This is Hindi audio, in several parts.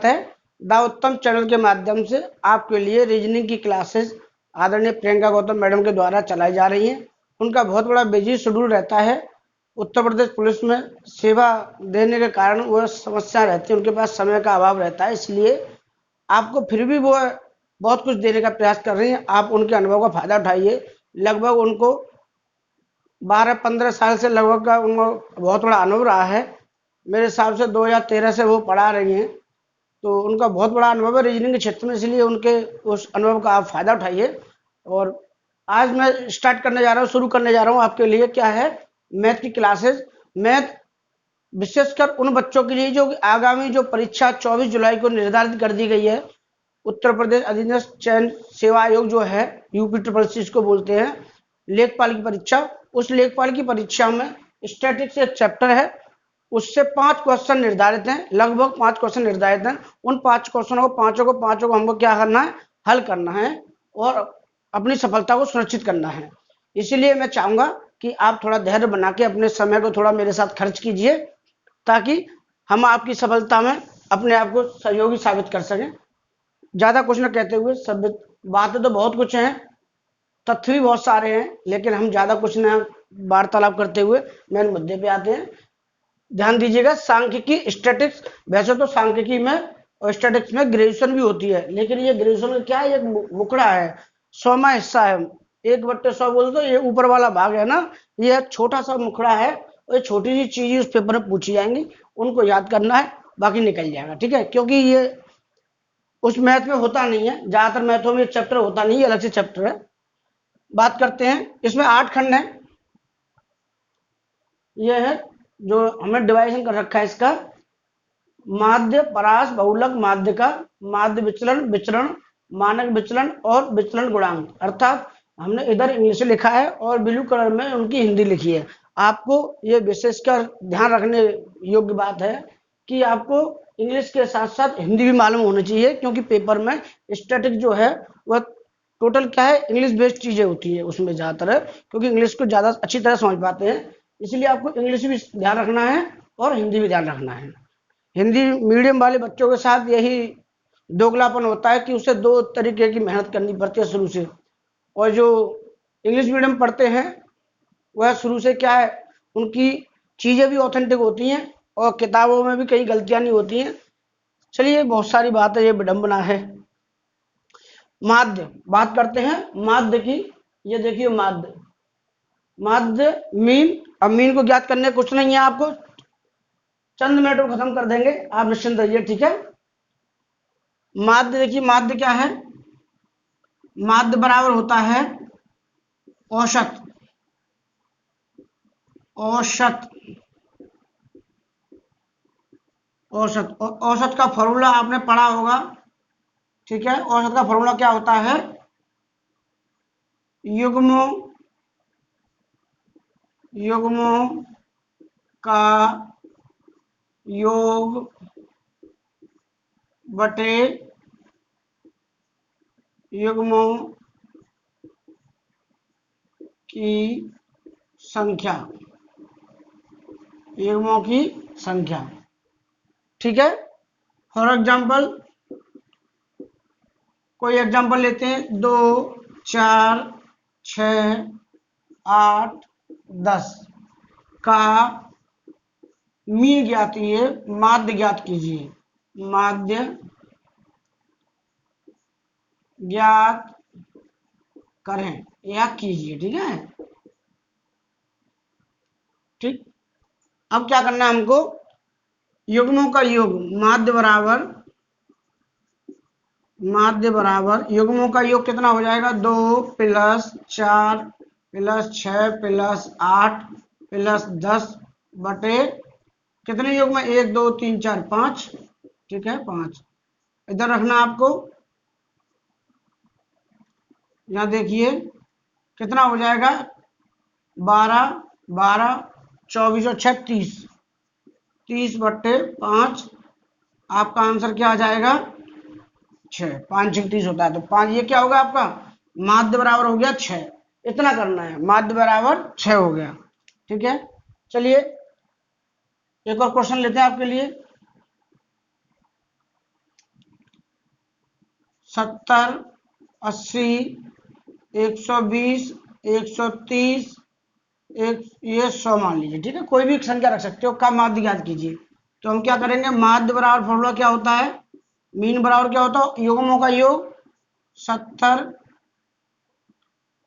स्वागत है। द उत्तम चैनल के माध्यम से आपके लिए रीजनिंग की क्लासेस आदरणीय प्रियंका गौतम मैडम के द्वारा चलाई जा रही हैं। उनका बहुत बड़ा बिजी शेड्यूल रहता है। उत्तर प्रदेश पुलिस में सेवा देने के कारण वह समस्या रहती है, उनके पास समय का अभाव रहता है, इसलिए आपको फिर भी वो बहुत कुछ देने का प्रयास कर रही हैं। आप उनके अनुभव का फायदा उठाइए। लगभग उनको 12-15 साल से लगभग का उनको बहुत बड़ा अनुभव रहा है। मेरे हिसाब से 2013 से वो पढ़ा रही हैं, तो उनका बहुत बड़ा अनुभव है रीजनिंग के क्षेत्र में, इसलिए उनके उस अनुभव का आप फायदा उठाइए। और आज मैं स्टार्ट करने जा रहा हूँ, शुरू करने जा रहा हूँ आपके लिए क्या है, मैथ की क्लासेस। मैथ विशेषकर उन बच्चों के लिए जो आगामी जो परीक्षा 24 जुलाई को निर्धारित कर दी गई है। उत्तर प्रदेश अधीनस्थ चयन सेवा आयोग जो है, UPSSC इसको बोलते हैं, लेखपाल की परीक्षा। उस लेखपाल की परीक्षा में स्टैटिक्स एक चैप्टर है, उससे 5 क्वेश्चन निर्धारित हैं, लगभग 5 क्वेश्चन निर्धारित हैं। उन 5 क्वेश्चनों को पांचों को हमको क्या करना है, हल करना है और अपनी सफलता को सुनिश्चित करना है। इसीलिए मैं चाहूंगा कि आप थोड़ा धैर्य बना के अपने समय को थोड़ा मेरे साथ खर्च कीजिए, ताकि हम आपकी सफलता में अपने आप को सहयोगी साबित कर सकें। ज्यादा कुछ न कहते हुए, सब बातें तो बहुत कुछ हैं, तथ्य भी बहुत सारे हैं, लेकिन हम ज्यादा कुछ न वार्तालाप करते हुए मेन मुद्दे पे आते हैं। ध्यान दीजिएगा, सांख्यिकी स्टैटिक्स, वैसे तो सांख्यिकी में और स्टैटिक्स में ग्रेजुएशन भी होती है, लेकिन ये ग्रेजुएशन का क्या है, एक मुखड़ा है, 100वां हिस्सा है। 1/100 बोल तो ये ऊपर वाला भाग है ना, ये छोटा सा मुखड़ा है और छोटी सी चीज उस पेपर में पूछी जाएंगी, उनको याद करना है, बाकी निकल जाएगा, ठीक है। क्योंकि ये उस मैथ में होता नहीं है, ज्यादातर मैथों में चैप्टर होता नहीं है, अलग से चैप्टर है। बात करते हैं, इसमें 8 खंड है। ये है जो हमें डिवाइजन कर रखा है इसका, माध्य, परास, बहुलक, माध्य का, माध्य विचलन, विचरण, मानक विचलन और विचलन गुणांक। अर्थात हमने इधर इंग्लिश लिखा है और ब्लू कलर में उनकी हिंदी लिखी है। आपको ये विशेषकर ध्यान रखने योग्य बात है कि आपको इंग्लिश के साथ साथ हिंदी भी मालूम होनी चाहिए, क्योंकि पेपर में स्टैटिक जो है वह टोटल क्या है, इंग्लिश बेस्ड चीजें होती है उसमें ज्यादातर, क्योंकि इंग्लिश को ज्यादा अच्छी तरह समझ पाते हैं, इसलिए आपको इंग्लिश भी ध्यान रखना है और हिंदी भी ध्यान रखना है। हिंदी मीडियम वाले बच्चों के साथ यही दोगलापन होता है कि उसे 2 तरीके की मेहनत करनी पड़ती है शुरू से, और जो इंग्लिश मीडियम पढ़ते हैं वह शुरू से क्या है, उनकी चीजें भी ऑथेंटिक होती हैं और किताबों में भी कई गलतियां नहीं होती हैं। चलिए, बहुत सारी बात है, ये विडंबना है। माध्य, बात करते हैं माध्य की। ये देखिए माध्य, माध्य मीन। अब मीन को ज्ञात करने कुछ नहीं है, आपको चंद मिनट में खत्म कर देंगे, आप निश्चिंत रहिए, ठीक है। माध्य देखिए, माध्य क्या है, माध्य बराबर होता है औसत। औसत, औसत, औसत का फॉर्मूला आपने पढ़ा होगा, ठीक है। औसत का फॉर्मूला क्या होता है, युग्मों का योग बटे युग्मों की संख्या, युग्मों की संख्या, ठीक है। फॉर एग्जाम्पल, कोई एग्जाम्पल लेते हैं, 2, 4, 6, 8, 10 का मीन ज्ञात कीजिए, माध्य ज्ञात कीजिए, माध्य ज्ञात करें या कीजिए, ठीक है। ठीक, अब क्या करना है हमको, युग्मों का योग, माध्य बराबर युग्मों का योग कितना हो जाएगा, 2 + 4 + 6 + 8 + 10 बटे कितने योग में, 1 2 3 4 5, ठीक है, 5। इधर रखना आपको, यहां देखिए कितना हो जाएगा, 12 12 24 और 6 30, 30 बटे 5। आपका आंसर क्या आ जाएगा, 6। 5 6 30 होता है, तो 5, ये क्या होगा आपका, माध्य बराबर हो गया 6। इतना करना है, माध्य बराबर 6 हो गया, ठीक है। चलिए एक और क्वेश्चन लेते हैं आपके लिए। 70, 80, 120, 130, ये 100 मान लीजिए, ठीक है। कोई भी संख्या रख सकते हो, का माध्य ज्ञात कीजिए। तो हम क्या करेंगे, माध्य बराबर फॉर्मूला क्या होता है, मीन बराबर क्या होता है, युग्मों का योग 70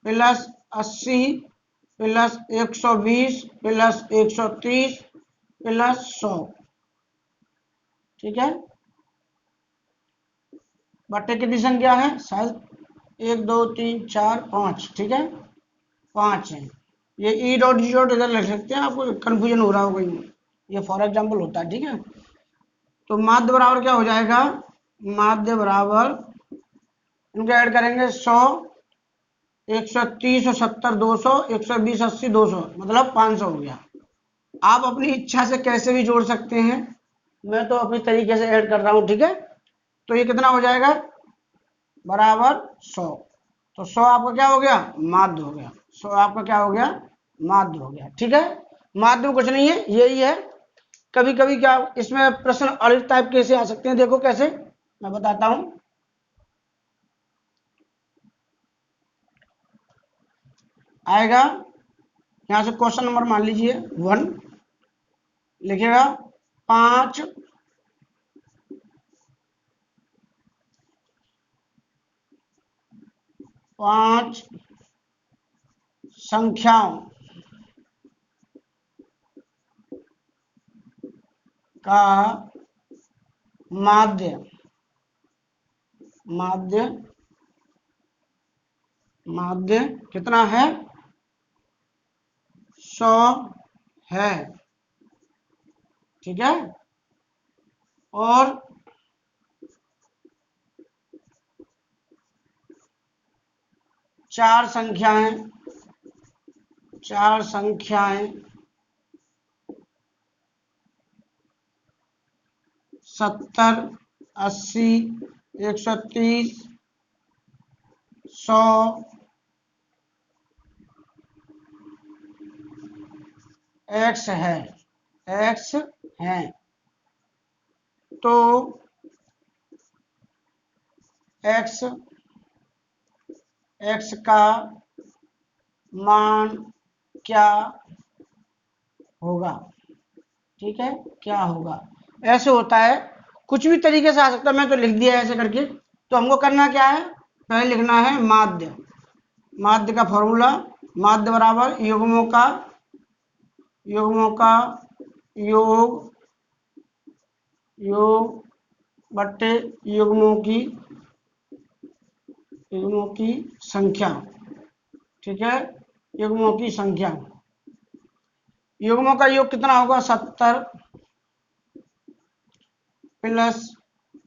प्लस 80 प्लस 120 प्लस 130 प्लस 100, ठीक है। बट्टे कितनी संख्या है, शायद 1 2 3 4 5, ठीक है, 5 है। ये ई डॉट जी डॉट इधर लिख सकते हैं, आपको कंफ्यूजन हो रहा हो कहीं, ये फॉर एग्जाम्पल होता है, ठीक है। तो माध्य बराबर क्या हो जाएगा, माध्य बराबर इनको ऐड करेंगे 100, 130 और 70 200, 120 80 200, मतलब 500 हो गया। आप अपनी इच्छा से कैसे भी जोड़ सकते हैं, मैं तो अपनी तरीके से ऐड कर रहा हूं, ठीक है। तो ये कितना हो जाएगा, बराबर 100। तो 100 आपका क्या हो गया, माध्य हो गया। 100 आपका क्या हो गया, माध्य हो गया, ठीक है। माध्य में कुछ नहीं है, यही है। कभी कभी क्या इसमें प्रश्न अलिख टाइप कैसे आ सकते हैं, देखो कैसे, मैं बताता हूं। आएगा यहां से क्वेश्चन नंबर मान लीजिए 1, लिखेगा 5 संख्याओं का माध्य माध्य माध्य कितना है, 100 है, ठीक है। और 4 संख्याएं 70, 80, 130, 100 एक्स है। तो एक्स का मान क्या होगा, ठीक है, क्या होगा। ऐसे होता है, कुछ भी तरीके से आ सकता है, मैं तो लिख दिया है ऐसे करके। तो हमको करना क्या है, पहले लिखना है माध्य का फॉर्मूला, माध्य बराबर युग्मों का योग बट्टे युग्मों की संख्या, ठीक है। युग्मों की संख्या, युग्मों का योग कितना होगा, 70 plus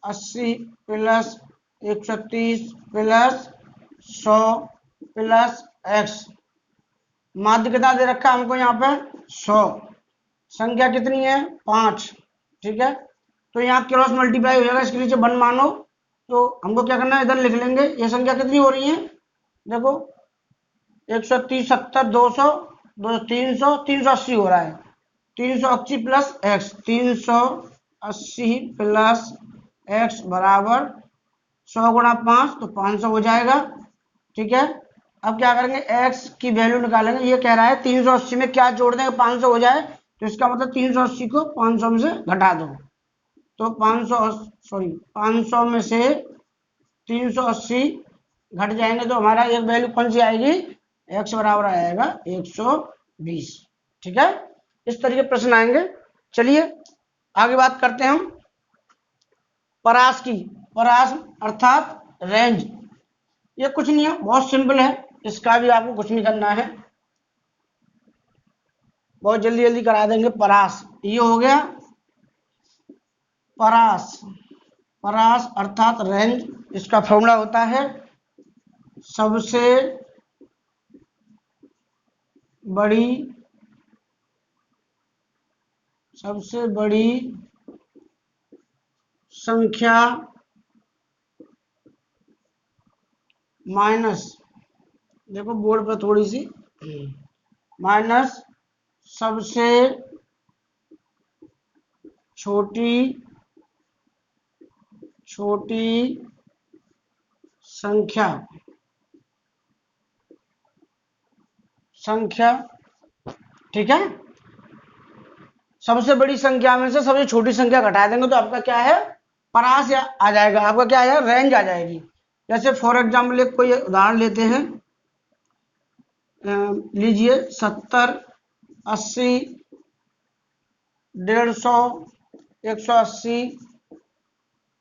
80 plus 130 plus 100 plus x. माध्य कितना दे रखा है हमको यहाँ पे, 100, संख्या कितनी है, 5, ठीक है। तो यहाँ क्रॉस मल्टीप्लाई हो जाएगा, इसके नीचे 1 मानो। तो हमको क्या करना है, इधर लिख लेंगे, ये संख्या कितनी हो रही है, देखो 130 70 200 300 380 हो रहा है, 380 प्लस एक्स, 380 प्लस एक्स बराबर 100 गुणा 5, तो 500 हो जाएगा, ठीक है। अब क्या करेंगे, x की वैल्यू निकालेंगे। ये कह रहा है 380 में क्या जोड़ दें 500 हो जाए, तो इसका मतलब 380 को 500 में से घटा दो। तो 500 में से 380 घट जाएंगे, तो हमारा एक वैल्यू कौन सी आएगी, x बराबर आएगा 120, ठीक है। इस तरीके प्रश्न आएंगे। चलिए आगे बात करते हैं हम परास की। परास अर्थात रेंज, ये कुछ नहीं है, बहुत सिंपल है, इसका भी आपको कुछ नहीं करना है, बहुत जल्दी जल्दी करा देंगे। परास, ये हो गया परास अर्थात रेंज, इसका फॉर्मूला होता है सबसे बड़ी संख्या माइनस, देखो बोर्ड पर थोड़ी सी, माइनस सबसे छोटी संख्या संख्या ठीक है, सबसे बड़ी संख्या में से सबसे छोटी संख्या घटा देंगे तो आपका क्या है, परास आ जाएगा, आपका क्या आएगा, रेंज आ जाएगी। जैसे फॉर एग्जाम्पल एक कोई उदाहरण लेते हैं, लीजिए 70, 80, 150, 180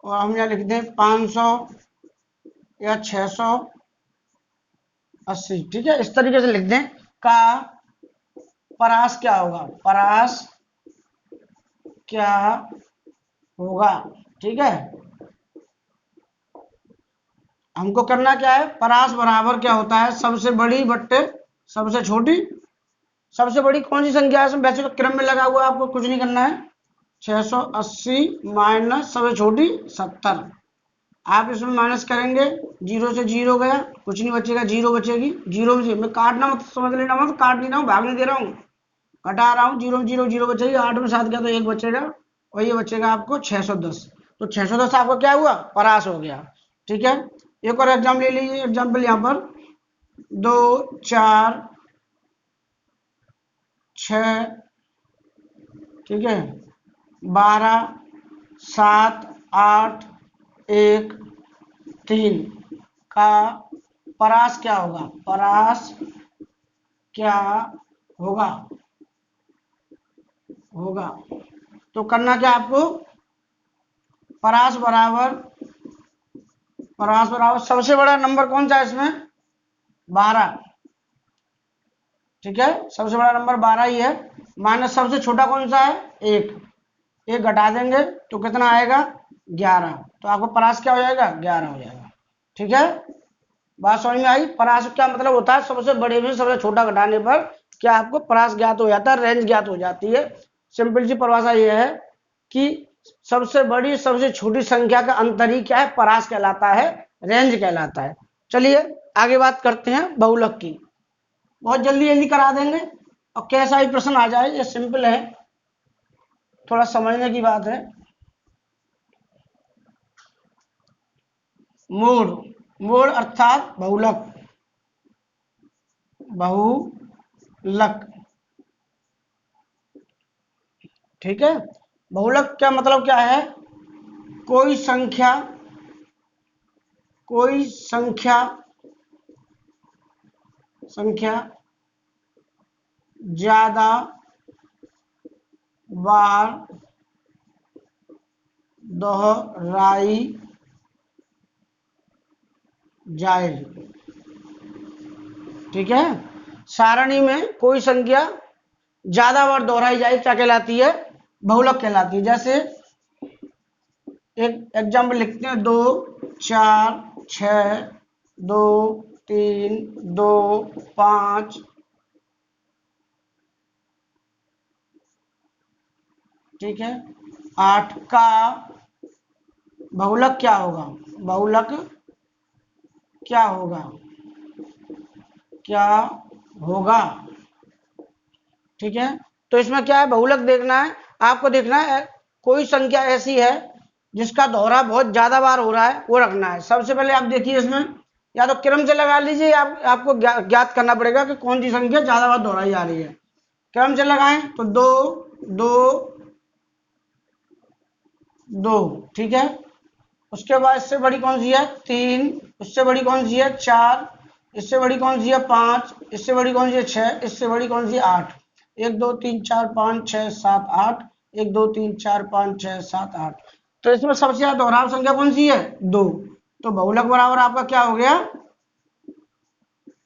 और हम यहाँ लिख दें 500 या 680, ठीक है, इस तरीके से लिख दें का परास क्या होगा, परास क्या होगा। ठीक है, हमको करना क्या है, परास बराबर क्या होता है, सबसे बड़ी बट्टे सबसे छोटी। सबसे बड़ी कौन सी संख्या है, वैसे तो क्रम में लगा हुआ है, आपको कुछ नहीं करना है। 680 माइनस सबसे छोटी 70, आप इसमें माइनस करेंगे, 0 से 0 गया, कुछ नहीं बचेगा, 0 बचेगी। 0 में मैं काटना मत समझ लेना, मत काट नहीं रहा हूँ, भाग नहीं दे रहा हूँ, घटा रहा हूँ। 0 में 0 0 बचेगी, 8 में 7 गया तो 1 बचेगा और ये बचेगा आपको 610। तो 610 आपका क्या हुआ, परास हो गया। ठीक है, एक और एग्जाम्पल ले लीजिए, एग्जाम्पल यहाँ पर 2, 4, 6, ठीक है, 12, 7, 8, 1, 3 का परास क्या होगा, परास क्या होगा होगा। तो करना क्या आपको, परास बराबर सबसे बड़ा नंबर कौन सा है इसमें, 12, ठीक है, सबसे बड़ा नंबर 12 ही है, माइनस सबसे छोटा कौन सा है, 1, 1 घटा देंगे तो कितना आएगा, 11, तो आपको परास क्या हो जाएगा, 11 हो जाएगा। ठीक है, बात समझ में आई। परास क्या मतलब होता है, सबसे बड़े में सबसे छोटा घटाने पर क्या आपको परास ज्ञात हो जाता है, रेंज ज्ञात हो जाती है। सिंपल सी परिभाषा ये है कि सबसे बड़ी सबसे छोटी संख्या का अंतर ही क्या है, परास कहलाता है, रेंज कहलाता है। चलिए आगे बात करते हैं बहुलक की, बहुत जल्दी जल्दी करा देंगे और कैसा भी प्रश्न आ जाए, ये सिंपल है, थोड़ा समझने की बात है। मोड अर्थात बहुलक, बहुलक, ठीक है। बहुलक क्या मतलब क्या है, कोई संख्या ज्यादा बार दोहराई जाए। ठीक है, सारणी में कोई संख्या ज्यादा बार दोहराई जाए क्या कहलाती है, बहुलक कहलाती है। जैसे एक एग्जाम्पल लिखते हैं, 2, 4, 6, 2, 3, 2, 5, ठीक है, 8 का बहुलक क्या होगा, बहुलक क्या होगा। ठीक है, तो इसमें क्या है, बहुलक देखना है आपको, देखना है कोई संख्या ऐसी है जिसका दोहरा बहुत ज्यादा बार हो रहा है, वो रखना है। सबसे पहले आप देखिए इसमें, या तो क्रम से लगा लीजिए, आपको ज्ञात करना पड़ेगा कि कौन सी संख्या ज्यादा बार दोहराई जा रही है। क्रम से लगाएं तो 2, 2, 2, ठीक है, उसके बाद इससे बड़ी कौन सी है, 3, उससे बड़ी कौन सी है, 4, इससे बड़ी कौन सी है, 5, इससे बड़ी कौन सी है, 6, इससे बड़ी कौन सी है, 8। 1 2 3 4 5 6 7 8, 1 2 3 4 5 6 7 8। तो इसमें सबसे ज्यादा दोहराव संख्या कौन सी है, 2। तो बहुलक बराबर आपका क्या हो गया,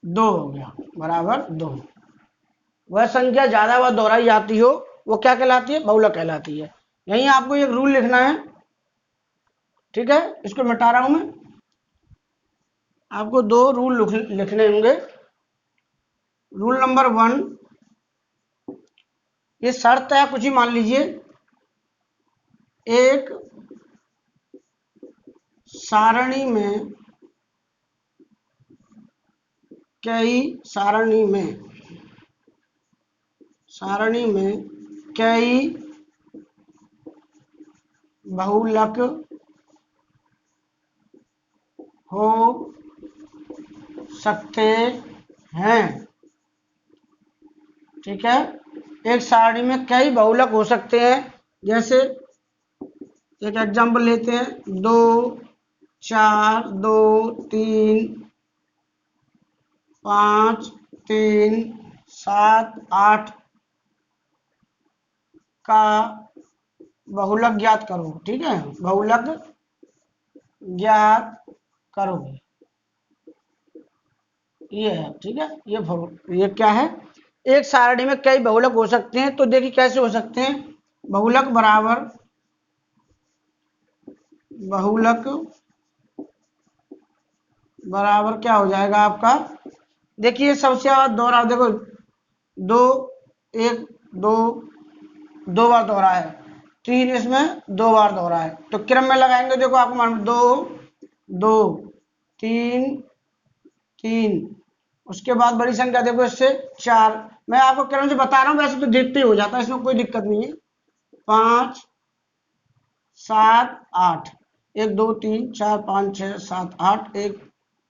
2 हो गया, बराबर 2। वह संख्या ज्यादा बार दोहराई जाती हो वो क्या कहलाती है, बहुलक कहलाती है। यही आपको एक रूल लिखना है, ठीक है, इसको मिटा रहा हूं मैं, आपको 2 रूल लिखने होंगे। रूल नंबर 1, ये शर्त है, कुछ ही मान लीजिए, एक सारणी में कई बहुलक हो सकते हैं। ठीक है, एक सारणी में कई बहुलक हो सकते हैं। जैसे एक एग्जांपल लेते हैं, 2 4 2 3 5 3 7 8 का बहुलक ज्ञात करो। ठीक है, बहुलक ज्ञात करो, ये है। ठीक है, ये क्या है, एक सारणी में कई बहुलक हो सकते हैं। तो देखिए कैसे हो सकते हैं, बहुलक बराबर बहुलक बराबर क्या हो जाएगा आपका, देखिए सबसे दोहराव, देखो 2 1 2 2 बार दोहरा है, 3 इसमें 2 बार दोहरा है, तो क्रम में लगाएंगे। देखो आपको मान 2 2 3 3, उसके बाद बड़ी संख्या देखो इससे 4। मैं आपको क्रम से बता रहा हूँ, वैसे तो देखते ही हो जाता है, इसमें कोई दिक्कत नहीं है। 5 7 8, 1 2 3 4 5 6 7 8, 1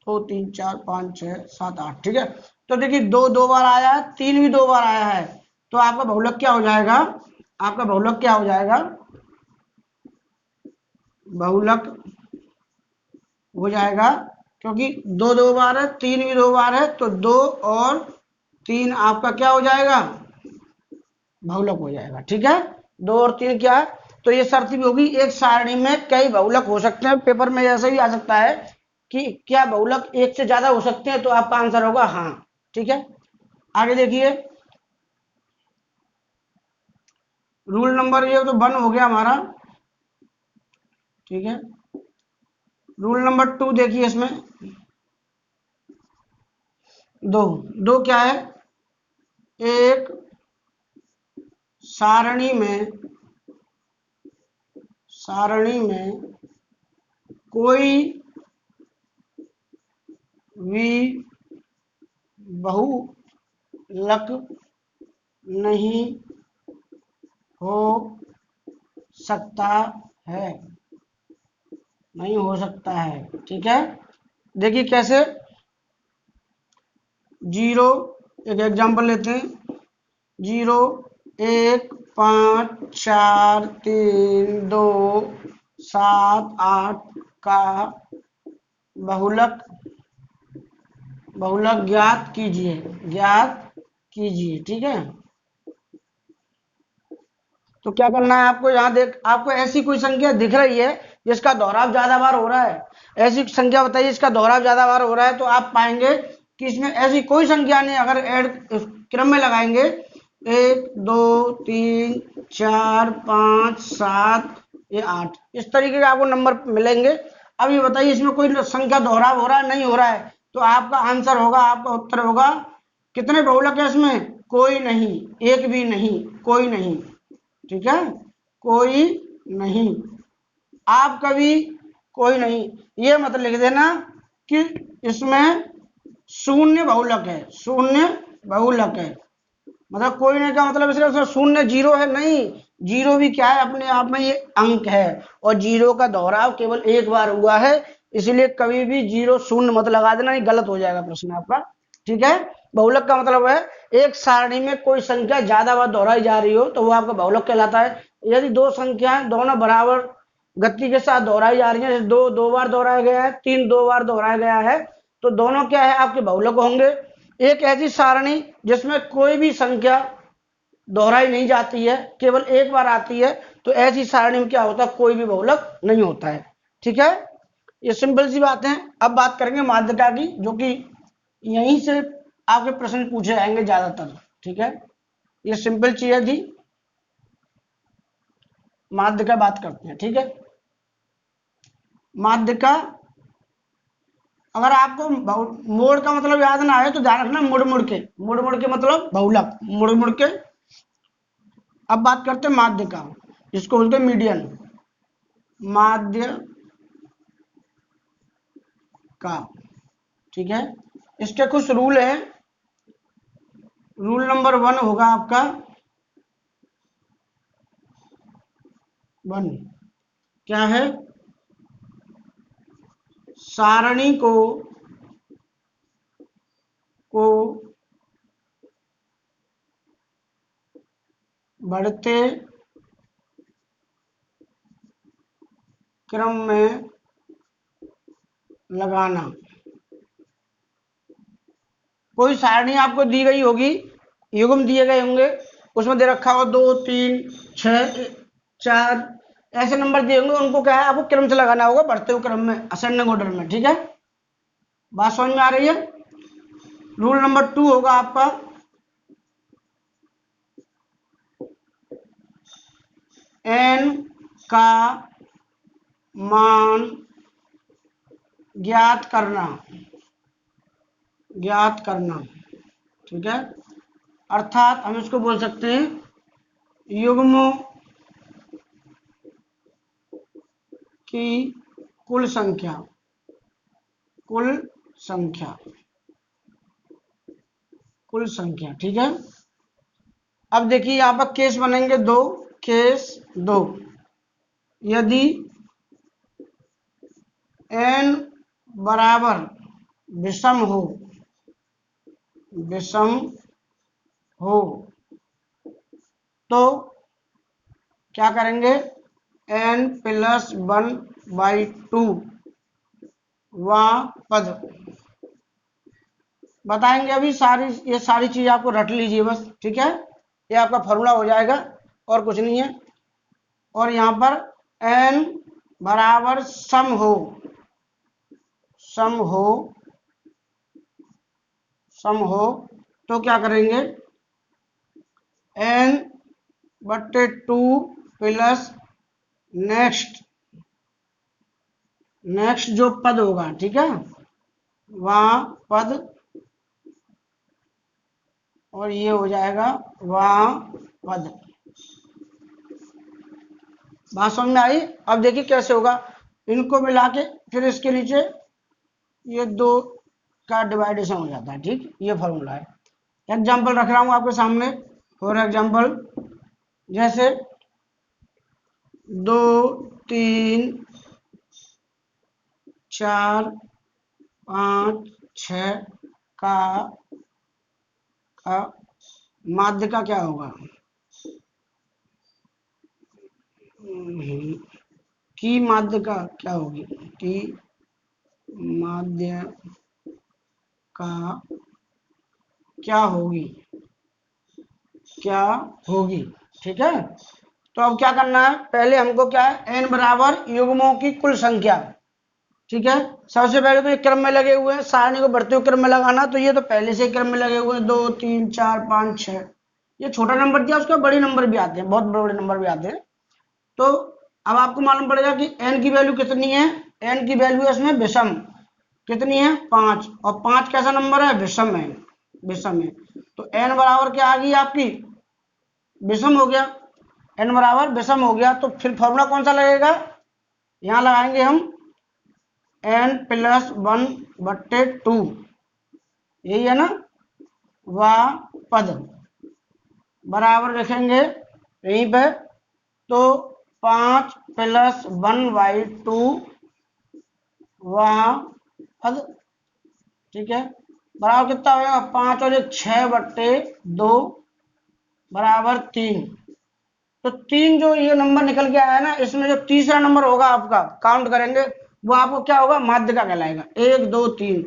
2 3 4 5 6 7 8। ठीक है, तो देखिए 2 2 बार आया है, 3 भी 2 बार आया है, तो आपका बहुलक क्या हो जाएगा, आपका बहुलक क्या हो जाएगा, बहुलक हो जाएगा, क्योंकि 2 2 बार है, 3 भी 2 बार है, तो 2 और 3 आपका क्या हो जाएगा, बहुलक हो जाएगा। ठीक है, 2 और 3 क्या है, तो ये शर्त भी होगी, एक सारणी में कई बहुलक हो सकते हैं। पेपर में ऐसा भी आ सकता है कि क्या बहुलक एक से ज्यादा हो सकते हैं, तो आपका आंसर होगा हाँ। ठीक है, आगे देखिए, रूल नंबर ये तो 1 हो गया हमारा। ठीक है, रूल नंबर 2 देखिए, इसमें दो दो क्या है, एक सारणी में कोई भी बहुलक नहीं हो सकता है, नहीं हो सकता है। ठीक है, देखिए कैसे, 0, एक एग्जांपल लेते हैं, 0 1 5 4 3 2 7 8 का बहुलक बहुलक ज्ञात कीजिए, ज्ञात कीजिए। ठीक है, तो क्या करना है आपको, यहाँ देख, आपको ऐसी कोई संख्या दिख रही है जिसका दोहराव ज्यादा बार हो रहा है, ऐसी संख्या बताइए जिसका दोहराव ज्यादा बार हो रहा है, तो आप पाएंगे कि इसमें ऐसी कोई संख्या नहीं। अगर ऐड क्रम में लगाएंगे, 1 2 3 4 5 7 ये 8, इस तरीके के आपको नंबर मिलेंगे। अब ये बताइए इसमें कोई संख्या दोहराव हो रहा है, नहीं हो रहा है, तो आपका आंसर होगा, आपका उत्तर होगा, कितने बहुलक है इसमें, कोई नहीं, एक भी नहीं, कोई नहीं। ठीक है, कोई नहीं, आप कभी कोई नहीं, ये मत लिख देना कि इसमें शून्य बहुलक है, शून्य बहुलक है, मतलब कोई नहीं का मतलब सिर्फ उसमें शून्य 0 है, नहीं, 0 भी क्या है, अपने आप में ये अंक है, और 0 का दोहराव केवल एक बार हुआ है, इसलिए कभी भी 0 शून्य मत लगा देना, ये गलत हो जाएगा प्रश्न आपका। ठीक है, बहुलक का मतलब है एक सारणी में कोई संख्या ज्यादा बार दोहराई जा रही हो, तो वो आपका बहुलक कहलाता है। यदि दो संख्याएं दोनों बराबर गति के साथ दोहराई जा रही है, जैसे 2 2 बार दोहराया गया है, 3 2 बार दोहराया गया है, तो दोनों क्या है, आपके बहुलक होंगे। एक ऐसी सारणी जिसमें कोई भी संख्या दोहराई नहीं जाती है, केवल एक बार आती है, तो ऐसी सारणी में क्या होता है, कोई भी बहुलक नहीं होता है। ठीक है, ये सिंपल सी बात है। अब बात करेंगे माध्यिका की, जो कि यहीं से आपके प्रश्न पूछे जाएंगे ज्यादातर। ठीक है, ये सिंपल चीज थी, माध्यिका बात करते हैं। ठीक है, माध्यिका, अगर आपको मोड़ का मतलब याद ना आए तो ध्यान रखना, मुड़ मुड़ के मतलब बहुलक, मुड़ मुड़ के। अब बात करते हैं माध्यिका, जिसको बोलते हैं मीडियन, माध्य का। ठीक है, इसके कुछ रूल हैं। रूल नंबर 1 होगा आपका, 1 क्या है, सारणी को बढ़ते क्रम में लगाना। कोई सारणी आपको दी गई होगी, युग्म दिए गए होंगे, उसमें दे रखा हो 2 3 6 4 ऐसे नंबर दिए होंगे, उनको क्या है आपको क्रम से लगाना होगा, बढ़ते हुए क्रम में, असेंडिंग ऑर्डर में। ठीक है, बात समझ में आ रही है। रूल नंबर 2 होगा आपका n का मान ज्ञात करना, ज्ञात करना। ठीक है, अर्थात हम इसको बोल सकते हैं युग्मों की कुल संख्या, कुल संख्या, कुल संख्या। ठीक है, अब देखिए यहाँ पर केस बनेंगे दो, केस दो। यदि n बराबर विषम हो, विषम हो तो क्या करेंगे, n प्लस 1/2 वा पद बताएंगे। अभी ये सारी चीज आपको रट लीजिए बस। ठीक है, ये आपका फॉर्मूला हो जाएगा और कुछ नहीं है। और यहाँ पर n बराबर सम हो, सम हो, सम हो तो क्या करेंगे, n/2 प्लस नेक्स्ट, नेक्स्ट जो पद होगा, ठीक है, वहाँ पद, और ये हो जाएगा वहाँ पद। बात समझ में आई। अब देखिए कैसे होगा, इनको मिला के फिर इसके नीचे ये दो का डिवाइडेशन हो जाता है। ठीक, ये फॉर्मूला है। एग्जाम्पल रख रहा हूँ आपके सामने। फॉर एग्जाम्पल जैसे 2 3 4 5 6 का माध्य का क्या होगा, की माध्य का क्या होगी, की माध्य का क्या होगी, क्या होगी। ठीक है, तो अब क्या करना है, पहले हमको क्या है, n बराबर युग्मों की कुल संख्या। ठीक है, सबसे पहले तो एक क्रम में लगे हुए हैं, सारणी को बढ़ते हुए क्रम में लगाना, तो ये तो पहले से क्रम में लगे हुए हैं, 2 3 4 5 6। ये छोटा नंबर दिया, उसका बड़े नंबर भी आते हैं, बहुत बड़े बड़े नंबर भी आते हैं। तो अब आपको मालूम पड़ेगा कि n की वैल्यू कितनी है, n की वैल्यू है इसमें विषम, कितनी है 5, और 5 कैसा नंबर है, विषम है, विषम है। तो n बराबर क्या आ गई आपकी, विषम हो गया, n बराबर विषम हो गया। तो फिर फॉर्मूला कौन सा लगेगा, यहाँ लगाएंगे हम n प्लस 1/2, यही है ना, वा पद बराबर रखेंगे यहीं पे, तो 5 प्लस 1/2 वहाँ पद। ठीक है, बराबर कितना होगा, 5 और 6/2 बराबर 3। तो 3 जो ये नंबर निकल के आया ना, इसमें जो तीसरा नंबर होगा आपका, काउंट करेंगे, वो आपको क्या होगा, माध्य का कहलाएगा। 1 2 3,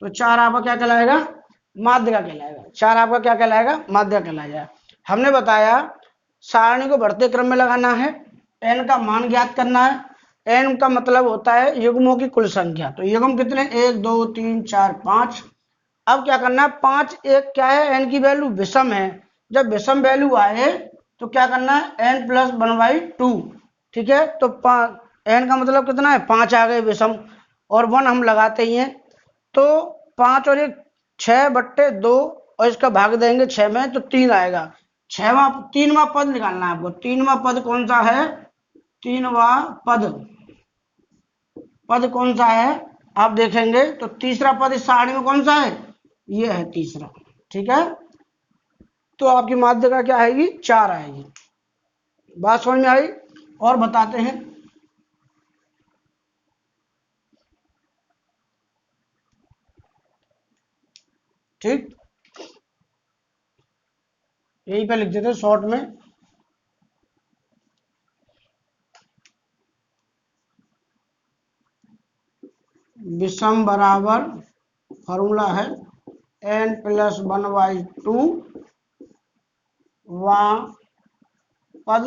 तो 4 आपका क्या कहलाएगा, माध्य का कहलाएगा। 4 आपका क्या कहलाएगा, माध्य का कहलाएगा। हमने बताया सारणी को बढ़ते क्रम में लगाना है, n का मान ज्ञात करना है। n का मतलब होता है युग्मों की कुल संख्या। तो युग्म कितने, 1 2 3 4 5। अब क्या करना है, 5 एक क्या है, n की वैल्यू विषम है। जब विषम वैल्यू आए तो क्या करना है, n प्लस 1/2। ठीक है, तो n का मतलब कितना है, 5 आ गए विषम, और 1 हम लगाते ही हैं। तो 5 और 1 6/2, और इसका भाग देंगे 6 में, तो 3 आएगा। 3वां पद निकालना है आपको। 3वां पद कौन सा है, 3वां पद, पद कौन सा है आप देखेंगे तो तीसरा पद इस सारणी में कौन सा है, ये है तीसरा। ठीक है, तो आपकी माध्य का क्या आएगी, 4 आएगी। बात समझ में आई, और बताते हैं। ठीक, यहीं पे लिख देते शॉर्ट में, विषम बराबर फॉर्मूला है n+1/2 वहाँ पद।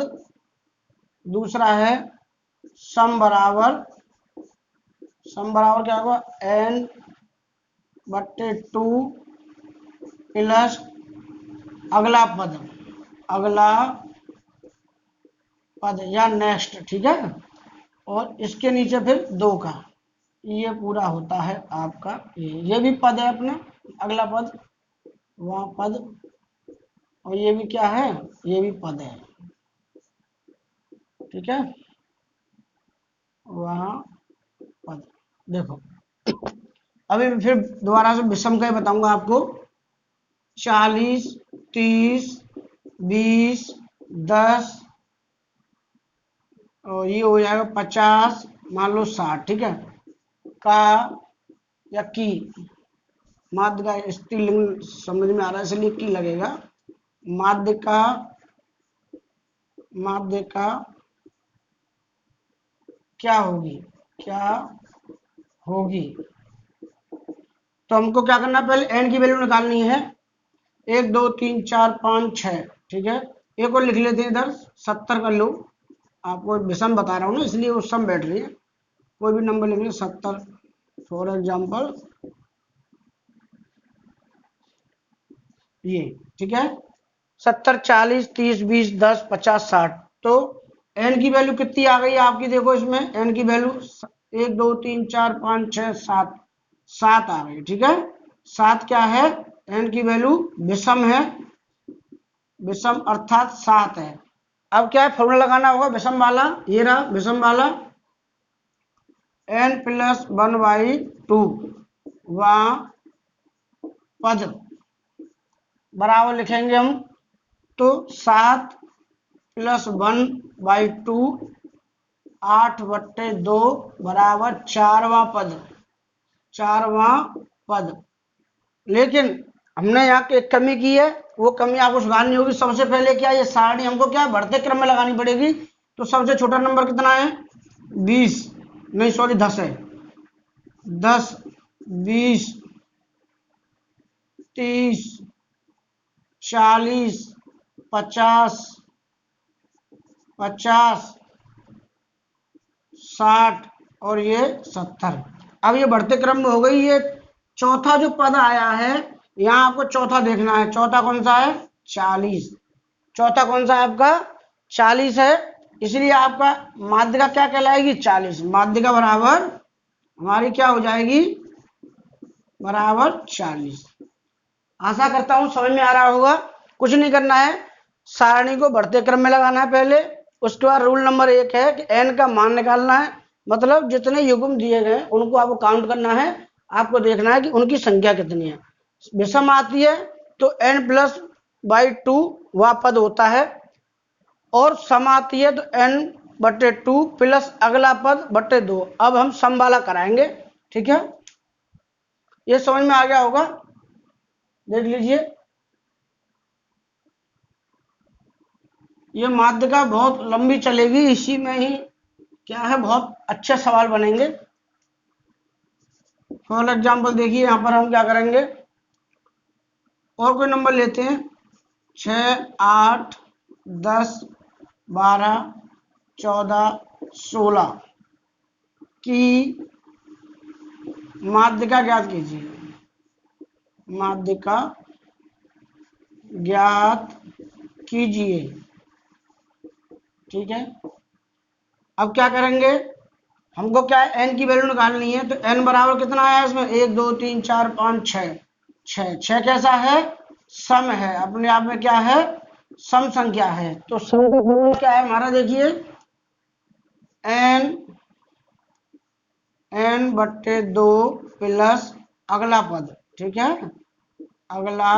दूसरा है सम बराबर क्या होगा n/2 प्लस अगला पद या नेक्स्ट, ठीक है। और इसके नीचे फिर 2 का, ये पूरा होता है आपका ये भी पद है अपना, अगला पद वहाँ पद, और ये भी क्या है, ये भी पद है, ठीक है, वहाँ पद। देखो अभी फिर दोबारा से विषम का ही बताऊंगा आपको। 40, 30, 20, 10 और ये हो जाएगा 50, मान लो 60, ठीक है। का या की, माध्य का स्त्रीलिंग समझ में आ रहा है इसलिए की लगेगा। माध्य का क्या होगी, तो हमको क्या करना है, पहले n की वैल्यू निकालनी है। 1 2 3 4 5 6, ठीक है। एक और लिख लेते हैं इधर, 70 कर लो। आपको विषम बता रहा हूँ ना, इसलिए वो सम बैठ रही है। कोई भी नंबर लिख लो, 70 फॉर एग्जाम्पल ये, ठीक है। 70, 40, 30, 20, 10, 50, 60। तो n की वैल्यू कितनी आ गई आपकी, देखो इसमें n की वैल्यू 1 2 3 4 5 6 7 7 आ गई, ठीक है। 7 क्या है, n की वैल्यू विषम है, विषम अर्थात 7 है। अब क्या है, फॉर्मूला लगाना होगा विषम वाला, ये रहा विषम वाला, n+1/2 वहाँ पद बराबर लिखेंगे हम, तो 7 + 1/2 8/2 बराबर 4वां पद। लेकिन हमने यहाँ की एक कमी की है, वो कमी आपको सुधारनी होगी। सबसे पहले क्या, ये सारणी हमको क्या बढ़ते क्रम में लगानी पड़ेगी। तो सबसे छोटा नंबर कितना है, 20 नहीं सॉरी 10 है। 10, 20, 30, 40, 50, 60 और ये 70। अब ये बढ़ते क्रम में हो गई। ये चौथा जो पद आया है, यहाँ आपको चौथा देखना है। चौथा कौन सा है, 40। चौथा कौन सा है आपका, 40 है। इसलिए आपका माध्यिका क्या कहलाएगी, 40। माध्यिका बराबर हमारी क्या हो जाएगी, बराबर 40। आशा करता हूं समझ में आ रहा होगा। कुछ नहीं करना है, सारणी को बढ़ते क्रम में लगाना है पहले। उसके बाद रूल नंबर 1 है कि n का मान निकालना है, मतलब जितने युग्म दिए गए उनको आपको काउंट करना है। आपको देखना है कि उनकी संख्या कितनी है। विषम आती है तो n+2 वह पद होता है, और सम आती है तो n/2 प्लस अगला पद बटे 2। अब हम सम वाला कराएंगे, ठीक है। ये समझ में आ गया होगा, देख लीजिए। ये माध्यिका बहुत लंबी चलेगी, इसी में ही क्या है, बहुत अच्छे सवाल बनेंगे। फॉर एग्जाम्पल देखिए, यहाँ पर हम क्या करेंगे, और कोई नंबर लेते हैं। 6, 8, 10, 12, 14, 16 की माध्यिका ज्ञात कीजिए। माध्यिका ज्ञात कीजिए, ठीक है। अब क्या करेंगे, हमको क्या है, n की वैल्यू निकालनी है। तो n बराबर कितना है इसमें, 1 2 3 4 5 6 6 कैसा है, सम है, अपने आप में क्या है, सम संख्या है। तो सम का फॉर्मूला क्या है हमारा, देखिए n/2 प्लस अगला पद, ठीक है, अगला